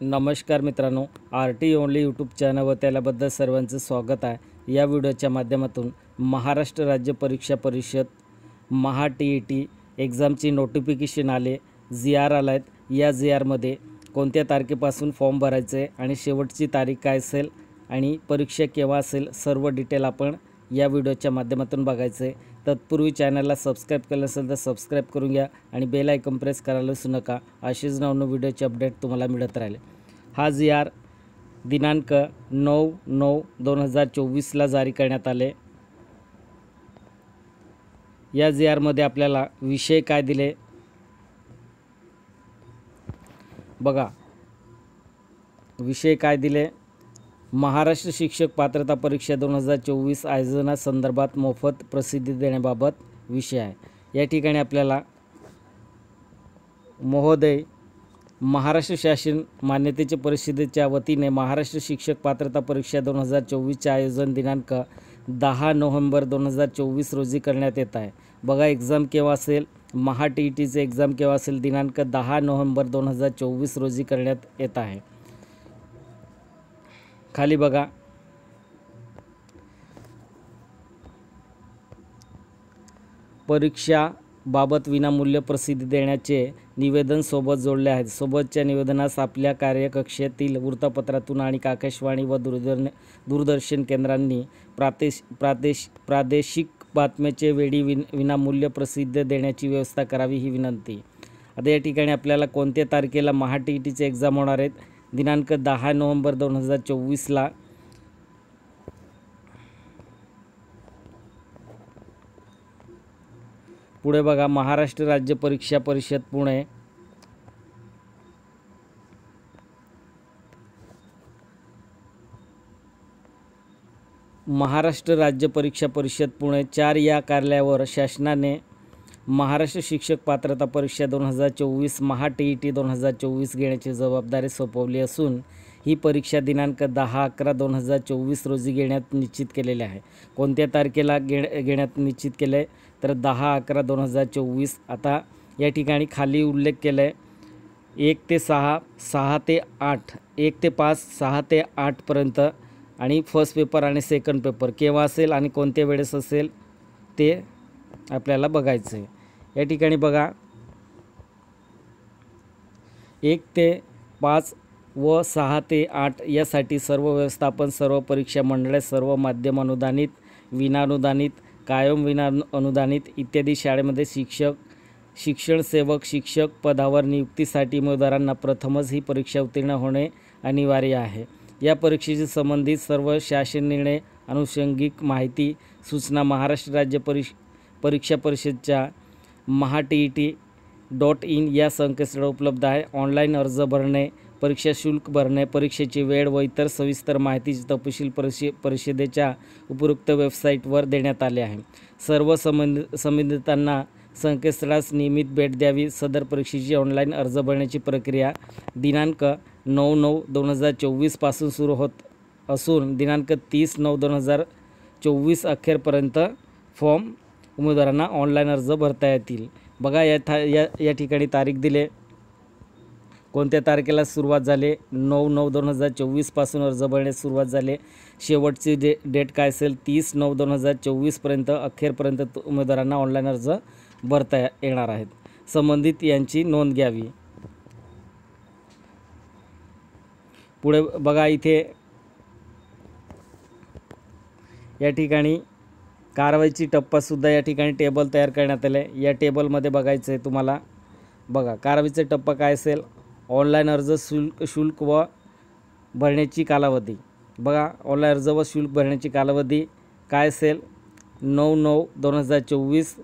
नमस्कार मित्रांनो, R T only YouTube चॅनलवर त्याबद्दल सर्वांचं स्वागत आहे। या व्हिडिओच्या माध्यमातून महाराष्ट्र राज्य परीक्षा परिषद महा TET एक्झामची नोटिफिकेशन आले, GR आला आहेत। या GRमध्ये कोणत्या तारखेपासून फॉर्म भरायचे आणि शेवटची तारीख काय असेल आणि परीक्षा केव्हा असेल सर्व डिटेल आपण या व्हिडिओच्या माध्यमातून बघायचं आहे। तत्पूर्वी चॅनलला सबस्क्राईब केलं असेल तर सबस्क्राईब करून घ्या आणि बेल आयकॉन प्रेस करायला विसरू नका, असेच नवनवीन व्हिडिओचे अपडेट तुम्हाला मिळत राहील। हा GR दिनांक 9/9/2024 जारी करण्यात आले। या GRमध्ये आपल्याला विषय काय दिले बघा, विषय काय दिले, महाराष्ट्र शिक्षक पात्रता परीक्षा 2024 आयोजनासंदर्भात मोफत प्रसिद्धी देण्याबाबत विषय आहे। या ठिकाणी आपल्याला महोदय महाराष्ट्र शासन मान्यतेच्या परिषदेच्या वतीने महाराष्ट्र शिक्षक पात्रता परीक्षा 2024चे आयोजन दिनांक 10 नोव्हेंबर 2024 रोजी करण्यात येत आहे। बघा एक्झाम केव्हा असेल, महा TETचे एक्झाम केव्हा असेल, दिनांक 10 नोव्हेंबर 2024 रोजी करण्यात येत आहे। खाली बघा परीक्षाबाबत विनामूल्य प्रसिद्धी देण्याचे निवेदन सोबत जोडले आहेत। सोबतच्या निवेदनास आपल्या कार्यकक्षेतील वृत्तपत्रातून आणि आकाशवाणी व दूरदर्शन केंद्रांनी प्रादेशिक बातम्याचे वेळी विनामूल्य प्रसिद्धी देण्याची व्यवस्था करावी ही विनंती। आता या ठिकाणी आपल्याला कोणत्या तारखेला महा TETचे एक्झाम होणार आहेत, दिनांक 10 नोव्हेंबर 2024ला पुढे बघा महाराष्ट्र राज्य परीक्षा परिषद पुणे, महाराष्ट्र राज्य परीक्षा परिषद पुणे 4 या कार्यालयावर शासनाने महाराष्ट्र शिक्षक पात्रता परीक्षा 2024 महा TET 2024 घेण्याची जबाबदारी सोपवली असून ही परीक्षा दिनांक 10/11/2024 रोजी घेण्यात निश्चित केलेले आहे। कोणत्या तारखेला घेण्यात निश्चित केले आहे तर 10/11/2024। आता या ठिकाणी खाली उल्लेख केला आहे 1 ते 6, 6 ते 8, 1 ते 5, 6 ते 8 पर्यंत आणि फर्स्ट पेपर आणि सेकंड पेपर केव्हा असेल आणि कोणत्या वेळेस असेल ते आपल्याला बघायचं आहे। या ठिकाणी बघा 1 ते 5 व 6 ते 8 यासाठी सर्व व्यवस्थापन, सर्व परीक्षा मंडळे, सर्व माध्यम अनुदानित, विनाअनुदानित, कायम विना अनुदानित इत्यादी शाळेमध्ये शिक्षण सेवक शिक्षक पदावर नियुक्तीसाठी उमेदवारांना प्रथमच ही परीक्षा उत्तीर्ण होणे अनिवार्य आहे। या परीक्षेशी संबंधित सर्व शासन निर्णय, अनुषंगिक माहिती, सूचना महाराष्ट्र राज्य परीक्षा परिषदच्या mahatet.in या संकेतस्थळावर उपलब्ध आहे। ऑनलाईन अर्ज भरणे, परीक्षा शुल्क भरणे, परीक्षेची वेळ व इतर सविस्तर माहितीचे तपशील परिषदेच्या उपयुक्त वेबसाईटवर देण्यात आले आहे। सर्व संबंधितांना संकेतस्थळास नियमित भेट द्यावी। सदर परीक्षेची ऑनलाईन अर्ज भरण्याची प्रक्रिया दिनांक 9/9/2024 पासून सुरू होत असून दिनांक 30/9/2024 अखेरपर्यंत फॉर्म उमेदवारांना ऑनलाईन अर्ज भरता येतील। बघा या ठिकाणी तारीख दिले, कोणत्या तारखेला सुरुवात झाली, 9/9/2024 पासून अर्ज भरण्यास सुरुवात झाली। शेवटची डेट काय असेल 30/9/2024 पर्यंत अखेरपर्यंत उमेदवारांना ऑनलाईन अर्ज भरता येणार आहेत। संबंधित यांची नोंद घ्यावी। पुढे बघा इथे या ठिकाणी कारवाईची टप्पासुद्धा या ठिकाणी टेबल तयार करण्यात आले। या टेबलमध्ये बघायचं आहे तुम्हाला, बघा कारवाईचा टप्पा काय असेल, ऑनलाईन अर्ज शुल्क व भरण्याची कालावधी। बघा ऑनलाईन अर्ज व शुल्क भरण्याची कालावधी काय असेल 9/9/2024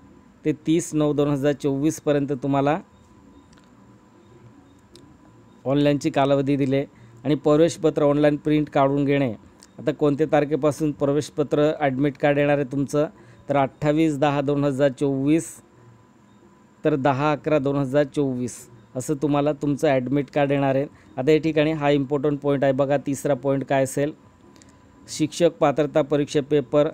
ते 30/9/2024 पर्यंत तुम्हाला ऑनलाईनची कालावधी दिले। आणि प्रवेशपत्र ऑनलाईन प्रिंट काढून घेणे, आता कोणत्या तारखेपासून प्रवेशपत्र ॲडमिट कार्ड येणार आहे तुमचं तर 28/10/2024 तर 10/11/2024 असं तुम्हाला तुमचं ॲडमिट कार्ड येणार आहे। आता या ठिकाणी हा इम्पॉर्टंट पॉईंट आहे बघा, तिसरा पॉईंट काय असेल, शिक्षक पात्रता परीक्षा पेपर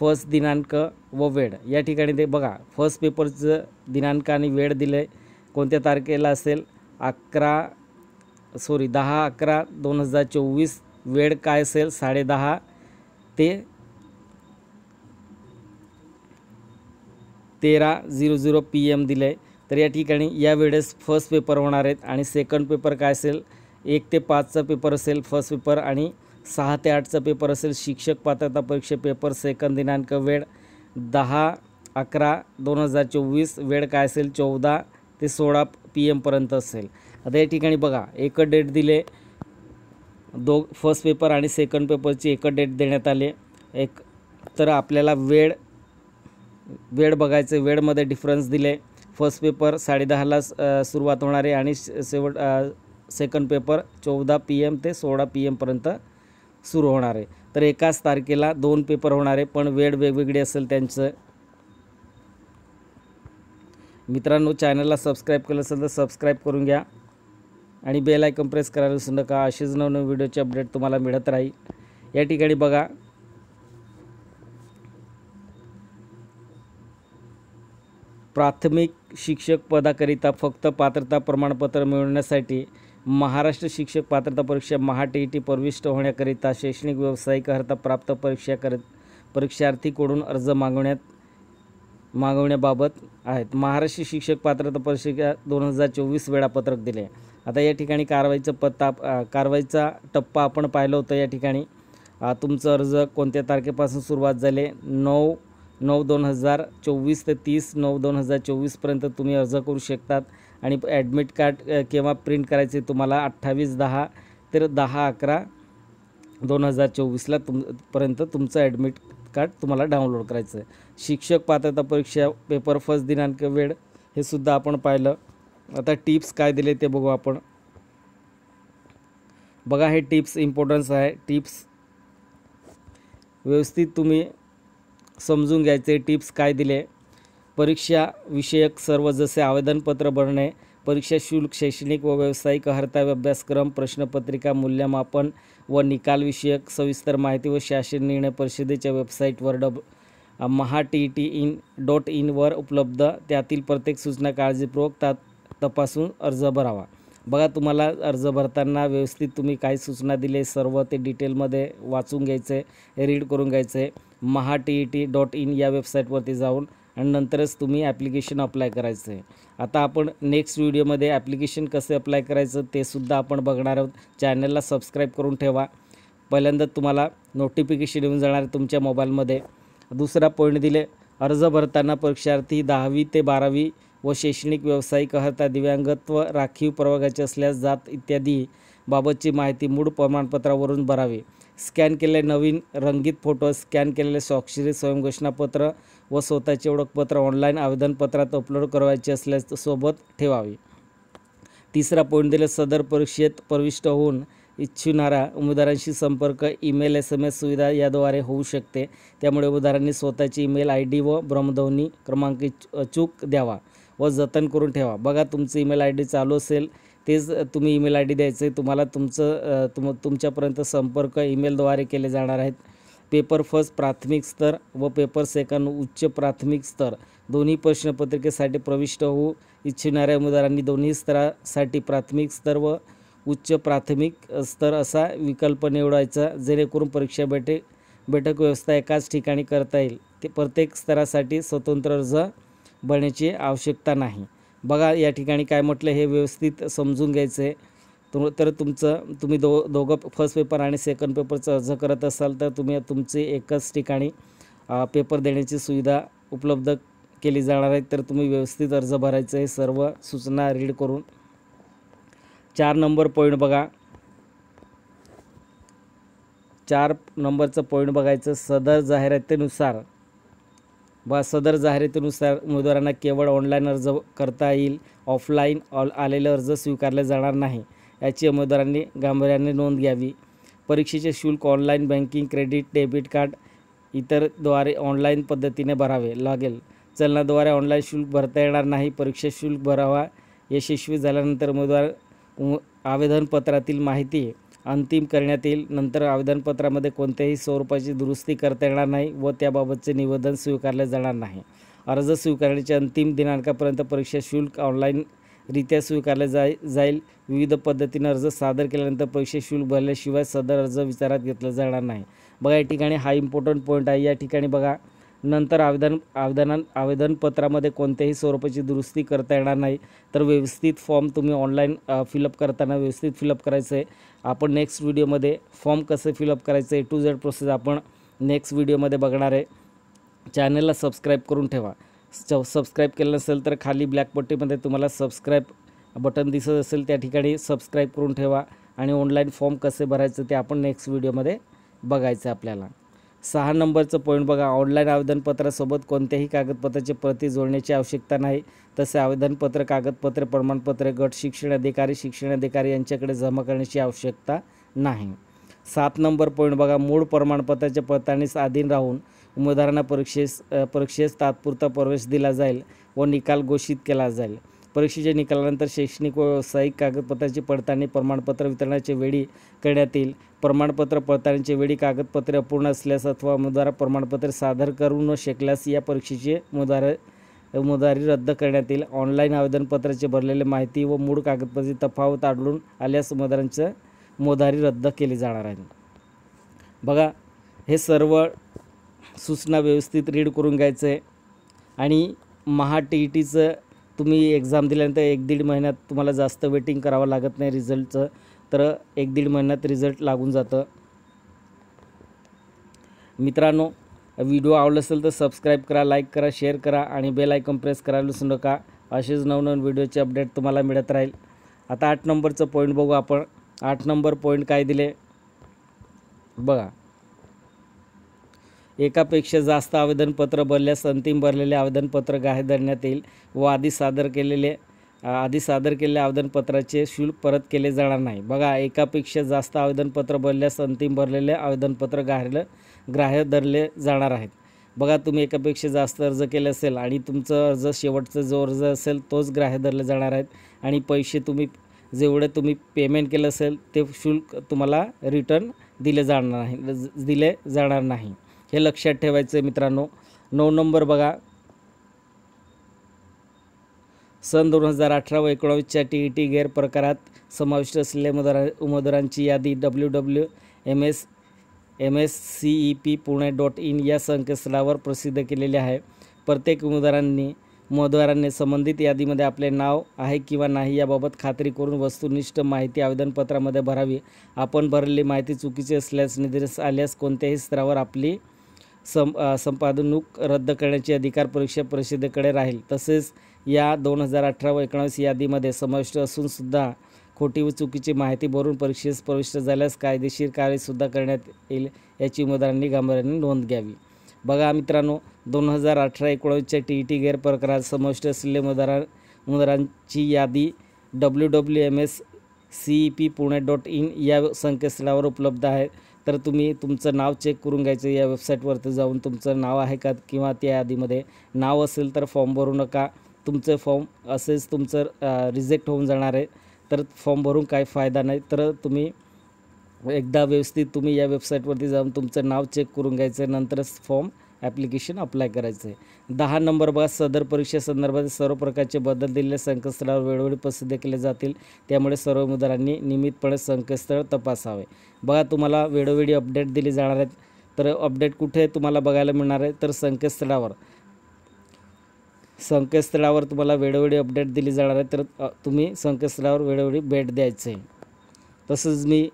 फर्स्ट दिनांक व वेळ। या ठिकाणी ते बघा फर्स्ट पेपरचं दिनांक आणि वेळ दिले, कोणत्या तारखेला असेल 10/11/2024. वेळ काय असेल 10:30 ते 13:00 PM दिलं आहे. तर या ठिकाणी या वेळेस फर्स्ट पेपर होणार आहेत आणि सेकंड पेपर काय असेल 1 ते 5चा पेपर असेल फर्स्ट पेपर आणि 6 ते 8चा पेपर असेल शिक्षक पात्रता परीक्षा पेपर सेकंड. दिनांक वेळ 10/11/2024. वेळ काय असेल 14 ते 16 PM पर्यंत असेल. आता या ठिकाणी बघा एकच डेट दिले, फर्स्ट पेपर आणि सेकंड पेपरची एकच डेट देण्यात आले. तर आपल्याला वेळ बघायचं. वेळमध्ये डिफरन्स दिले. फर्स्ट पेपर 10:30ला सुरुवात होणार आहे आणि सेकंड पेपर 14 PM ते 16 PM पर्यंत सुरू होणार आहे. तर एकाच तारखेला 2 पेपर होणार आहे, पण वेळ वेगवेगळी असेल त्यांचं. मित्रांनो, चॅनलला सबस्क्राईब केलं असेल तर सबस्क्राईब करून घ्या आणि बेल आयकॉन प्रेस करायला विसरू नका. असेच नवनवीन व्हिडिओचे अपडेट तुम्हाला मिळत राहील. या ठिकाणी बघा प्राथमिक शिक्षक पदाकरिता फक्त पात्रता प्रमाणपत्र मिळवण्यासाठी महाराष्ट्र शिक्षक पात्रता परीक्षा TET प्रविष्ट होण्याकरिता शैक्षणिक व्यावसायिक अर्हता प्राप्त परीक्षार्थीकडून अर्ज मागवण्याबाबत आहेत. महाराष्ट्र शिक्षक पात्रता परीक्षा 2024 वेळापत्रक दिले. आता या ठिकाणी कारवाईचा टप्पा आपण पाहिलं होतं. या ठिकाणी तुमचं अर्ज कोणत्या तारखेपासून सुरुवात झाले 9/9/2024 ते 30/9/2024 पर्यंत तुम्ही अर्ज करू शकतात आणि ॲडमिट कार्ड केव्हा प्रिंट करायचे तुम्हाला 28/10 ते 10/11/2024ला पर्यंत तुमचं ॲडमिट कार्ड तुम्हाला डाउनलोड करायचं आहे. शिक्षक पात्रता परीक्षा पेपर फर्स्ट दिनांक वेळ हे सुद्धा आपण पाहिलं. आता टिप्स काय दिले ते बघू आपण. बघा हे टिप्स इम्पॉर्टन्स आहे. टिप्स व्यवस्थित तुम्ही समजून घ्यायचे. टिप्स काय दिले, परीक्षा विषयक सर्व जसे आवेदनपत्र भरणे, परीक्षा शुल्क, शैक्षणिक व व्यावसायिक अर्हता अभ्यासक्रम, प्रश्नपत्रिका, मूल्यमापन व निकाल विषयक सविस्तर माहिती व शासन निर्णय परिषदेच्या वेबसाईटवर mahatet.in वर उपलब्ध. त्यातील प्रत्येक सूचना काळजीपूर्वक तपासून अर्ज भरावा. बघा तुम्हाला अर्ज भरताना व्यवस्थित तुम्ही काय सूचना दिले सर्व ते डिटेलमध्ये वाचून घ्यायचं आहे, रीड करून घ्यायचं आहे. mahatet.in या वेबसाईटवरती जाऊन आणि नंतरच तुम्ही ॲप्लिकेशन अप्लाय करायचं आहे. आता आपण नेक्स्ट व्हिडिओमध्ये ॲप्लिकेशन कसं अप्लाय करायचं ते सुद्धा आपण बघणार आहोत. चॅनलला सबस्क्राईब करून ठेवा. पहिल्यांदा तुम्हाला नोटिफिकेशन येऊन जाणार तुमच्या मोबाईलमध्ये. दुसरा पॉईंट दिले, अर्ज भरताना परीक्षार्थी 10वी ते 12वी व शैक्षणिक व्यावसायिक अर्हता, दिव्यांगत्व, राखीव प्रवर्गाचे असल्यास जात इत्यादी बाबतची माहिती मूळ प्रमाणपत्रावरून भरावी. स्कॅन केलेले नवीन रंगीत फोटो, स्कॅन केलेले स्वाक्षरी स्वयंघोषणापत्र व स्वतःचे ओळखपत्र ऑनलाईन आवेदनपत्रात अपलोड करायचे असल्यास सोबत ठेवावी. तिसरा पॉईंट दिले, सदर परीक्षेत प्रविष्ट होऊन इच्छिणाऱ्या उमेदवारांशी संपर्क ईमेल SMS सुविधा याद्वारे होऊ शकते. त्यामुळे उमेदवारांनी स्वतःची ईमेल ID व भ्रमध्वनी क्रमांक अचूक द्यावा व जतन करून ठेवा. बघा तुमचं ईमेल ID चालू असेल तेच तुम्ही ईमेल ID द्यायचं आहे. तुम्हाला तुमच्यापर्यंत संपर्क ईमेलद्वारे केले जाणार आहेत. पेपर फर्स्ट प्राथमिक स्तर व पेपर सेकंड उच्च प्राथमिक स्तर दोन्ही प्रश्नपत्रिकेसाठी प्रविष्ट होऊ इच्छिणाऱ्या उमेदवारांनी दोन्ही स्तरासाठी प्राथमिक स्तर व उच्च प्राथमिक स्तर असा विकल्प निवडायचा, जेणेकरून परीक्षा बैठक व्यवस्था एकाच ठिकाणी करता येईल. ते प्रत्येक स्तरासाठी स्वतंत्र अर्ज भरण्याची आवश्यकता नाही. बघा या ठिकाणी काय म्हटलं हे व्यवस्थित समजून घ्यायचं आहे. तर तुम्ही दोघं फर्स्ट पेपर आणि सेकंड पेपरचा अर्ज करत असाल तर तुम्ही तुमचे एकच ठिकाणी पेपर देण्याची सुविधा उपलब्ध केली जाणार आहे. तर तुम्ही व्यवस्थित अर्ज भरायचं आहे सर्व सूचना रीड करून. 4 नंबर पॉईंट बघा. 4 नंबरचं पॉईंट बघायचं, सदर जाहिरातीनुसार उमेदवारांना केवळ ऑनलाईन अर्ज करता येईल. ऑफलाईन आलेले अर्ज स्वीकारले जाणार नाही याची उमेदवारांनी गांभीर्याने नोंद घ्यावी. परीक्षेचे शुल्क online banking, credit, debit card इतरद्वारे ऑनलाईन पद्धतीने भरावे लागेल. चलनाद्वारे ऑनलाईन शुल्क भरता येणार नाही. परीक्षा शुल्क भरावा. यशस्वी झाल्यानंतर उमेदवार आवेदनपत्रातील माहिती अंतिम करण्यात येईल. नंतर आवेदनपत्रामध्ये कोणत्याही स्वरूपाची दुरुस्ती करता येणार नाही व त्याबाबतचे निवेदन स्वीकारले जाणार नाही. अर्ज स्वीकारण्याच्या अंतिम दिनांकापर्यंत परीक्षा शुल्क ऑनलाईन रित्या स्वीकारले जाईल. विविध पद्धतीने अर्ज सादर केल्यानंतर परीक्षा शुल्क भरल्याशिवाय सदर अर्ज विचारात घेतला जाणार नाही. बघा या ठिकाणी हा इम्पॉर्टंट पॉईंट आहे. या ठिकाणी बघा नंतर आवेदनपत्रामध्ये कोणत्याही स्वरूपाची दुरुस्ती करता येणार नाही. तर व्यवस्थित फॉर्म तुम्ही ऑनलाईन फिलअप करताना व्यवस्थित फिलअप करायचं आहे. आपण नेक्स्ट व्हिडिओमध्ये फॉर्म कसं फिलअप करायचं A to Z प्रोसेस आपण नेक्स्ट व्हिडिओमध्ये बघणार आहे. चॅनलला सबस्क्राईब करून ठेवा. सबस्क्राईब केलं नसेल तर खाली ब्लॅक पट्टीमध्ये तुम्हाला सबस्क्राईब बटन दिसत असेल, त्या ठिकाणी सबस्क्राईब करून ठेवा. आणि ऑनलाईन फॉर्म कसे भरायचं ते आपण नेक्स्ट व्हिडिओमध्ये बघायचं आहे आपल्याला. 6 नंबरचं पॉईंट बघा, ऑनलाईन आवेदनपत्रासोबत कोणत्याही कागदपत्राची प्रती जोडण्याची आवश्यकता नाही. तसे आवेदनपत्र, कागदपत्रे, प्रमाणपत्रे गट शिक्षण अधिकारी यांच्याकडे जमा करण्याची आवश्यकता नाही. 7 नंबर पॉईंट बघा, मूळ प्रमाणपत्राच्या पडताळणीस अधीन राहून उमेदवारांना परीक्षेस तात्पुरता प्रवेश दिला जाईल व निकाल घोषित केला जाईल. परीक्षेच्या निकालानंतर शैक्षणिक व व्यावसायिक कागदपत्राची पडताळणी प्रमाणपत्र वितरणाच्या वेळी करण्यात येईल. प्रमाणपत्र पडताळणीच्या वेळी कागदपत्रे अपूर्ण असल्यास अथवा उमेदवार प्रमाणपत्र सादर करू न शकल्यास या परीक्षेची उमेदवारी रद्द करण्यात येईल. ऑनलाईन आवेदनपत्राचे भरलेली माहिती व मूळ कागदपत्राची तफावत आढळून आल्यास उमेदवारी रद्द केली जाणार आहे. बघा हे सर्व सूचना व्यवस्थित रीड करून घ्यायचं आहे. आणि TETचं तुम्ही एक्झाम दिल्यानंतर 1-1.5 महिन्यात तुम्हाला जास्त वेटिंग करावं लागत नाही रिझल्टचं. तर 1-1.5 महिन्यात रिझल्ट लागून जातं. मित्रांनो, व्हिडिओ आवडला असेल तर सबस्क्राईब करा, लाईक करा, शेअर करा आणि बेल आयकॉन प्रेस करायला विसरू नका. असेच नवनवीन व्हिडिओचे अपडेट तुम्हाला मिळत राहील. आता 8 नंबरचं पॉईंट बघू आपण. 8 नंबर पॉईंट काय दिले बघा, एकापेक्षा जास्त आवेदनपत्र भरल्यास अंतिम भरलेले आवेदनपत्र ग्राह्य धरण्यात येईल व आधी सादर केलेले आवेदनपत्राचे शुल्क परत केले जाणार नाही. बघा एकापेक्षा जास्त आवेदनपत्र भरल्यास अंतिम भरलेले आवेदनपत्र ग्राह्य धरले जाणार आहेत. बघा तुम्ही एकापेक्षा जास्त अर्ज केले असेल आणि तुमचं अर्ज शेवटचा जो अर्ज असेल तोच ग्राह्य धरले जाणार आहेत. आणि पैसे जेवढे तुम्ही पेमेंट केलं असेल ते शुल्क तुम्हाला रिटर्न दिले जाणार नाही. हे लक्षात ठेवायचं आहे मित्रांनो. 9 नंबर बघा, सन 2018 व 19च्या TET गैरप्रकारात समाविष्ट असलेल्या उमेदवारांची यादी www.mscep.pune.in या संकेतस्थळावर प्रसिद्ध केलेली आहे. प्रत्येक उमेदवाराने संबंधित यादीमध्ये आपले नाव आहे किंवा नाही याबाबत खात्री करून वस्तुनिष्ठ माहिती आवेदनपत्रामध्ये भरावी. आपण भरलेली माहिती चुकीची असल्यास निदर्शनास आल्यास कोणत्याही स्तरावर आपली संपादनूक रद्द करण्याचे अधिकार परीक्षा परिषदेकडे राहील. तसेच या 2018 व 19 यादीमध्ये समाविष्ट असून सुद्धा खोटी व चुकीची माहिती भरून परीक्षेस प्रविष्ट झाल्यास कायदेशीर कार्यसुद्धा करण्यात येईल याची उमेदवारांनी गांभीर्याने नोंद घ्यावी. बघा मित्रांनो, 2018-19च्या TET गैरप्रकारात समाविष्ट असलेल्या उमेदवारांची यादी www.mscep.pune.in या संकेतस्थळावर उपलब्ध आहे. तर तुम्ही तुमचं नाव चेक करून घ्यायचं. या वेबसाईटवरती जाऊन तुमचं नाव आहे का किंवा त्या यादीमध्ये नाव असेल तर फॉर्म भरू नका. तुमचं फॉर्म असेच तुमचं रिजेक्ट होऊन जाणार आहे. तर फॉर्म भरून काही फायदा नाही. तर तुम्ही एकदा व्यवस्थित तुम्ही या वेबसाईटवरती जाऊन तुमचं नाव चेक करून घ्यायचं, नंतरच फॉर्म ॲप्लिकेशन अप्लाय करायचं आहे. 10 नंबर बघा, सदर परीक्षेसंदर्भात सर्व प्रकारचे बदल दिलेल्या संकेतस्थळावर वेळोवेळी प्रसिद्ध केले जातील. त्यामुळे सर्व उमेदवारांनी नियमितपणे संकेतस्थळ तपासावे. बघा तुम्हाला वेळोवेळी अपडेट दिली जाणार आहेत. तर अपडेट कुठे तुम्हाला बघायला मिळणार आहे तर संकेतस्थळावर तुम्हाला वेळोवेळी अपडेट दिली जाणार आहे. तर तुम्ही संकेतस्थळावर वेळोवेळी भेट द्यायचं आहे. तसंच मी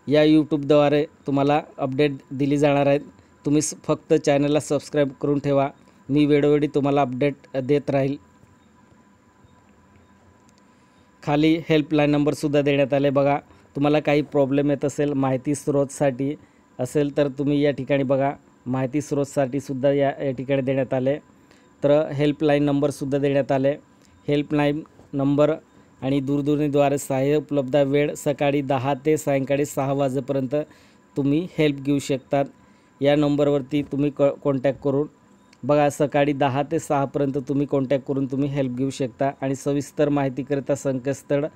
या यूट्यूबद्वारे तुम्हाला अपडेट दिली जाणार आहेत. तुम्ही फक्त चॅनलला सबस्क्राईब करून ठेवा. मी वेळोवेळी तुम्हाला अपडेट देत राहील. खाली हेल्पलाईन नंबरसुद्धा देण्यात आले. बघा तुम्हाला काही प्रॉब्लेम येत असेल माहिती स्रोतसाठी असेल तर तुम्ही या ठिकाणी बघा माहिती स्रोतसाठी सुद्धा या ठिकाणी देण्यात आले. तर हेल्पलाईन नंबरसुद्धा देण्यात आले. हेल्पलाईन नंबर आणि दूरध्वनीद्वारे सहाय्य उपलब्ध वेळ सकाळी 10 ते सायंकाळी 6 वाजेपर्यंत तुम्ही हेल्प घेऊ शकतात. या नंबरवरती तुम्ही कॉन्टॅक्ट करून बघा सकाळी 10 ते 6पर्यंत तुम्ही कॉन्टॅक्ट करून तुम्ही हेल्प घेऊ शकता. आणि सविस्तर माहितीकरिता संकेतस्थळ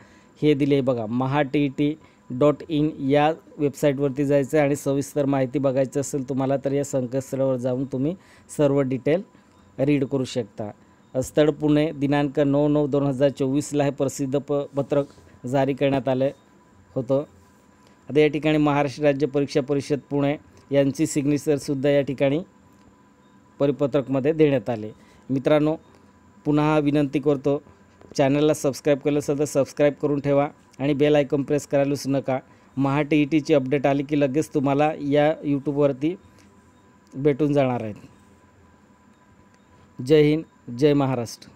हे दिले बघा mahatet.in या वेबसाईटवरती जायचं आणि सविस्तर माहिती बघायची असेल तुम्हाला तर या संकेतस्थळावर जाऊन तुम्ही सर्व डिटेल रीड करू शकता. स्थळ पुणे, दिनांक 9/9/2024ला हे प्रसिद्ध पत्रक जारी करण्यात आलं होतं. आता या ठिकाणी महाराष्ट्र राज्य परीक्षा परिषद पुणे यांची सिग्नेचरसुद्धा या ठिकाणी परिपत्रकमध्ये देण्यात आले. मित्रांनो, पुन्हा विनंती करतो, चॅनलला सबस्क्राईब केलं असेल तर सबस्क्राईब करून ठेवा आणि बेल आयकॉन प्रेस करायला विसरू नका. महा TETची अपडेट आली की लगेच तुम्हाला या यूट्यूबवरती भेटून जाणार आहेत. जय हिंद, जय महाराष्ट्र.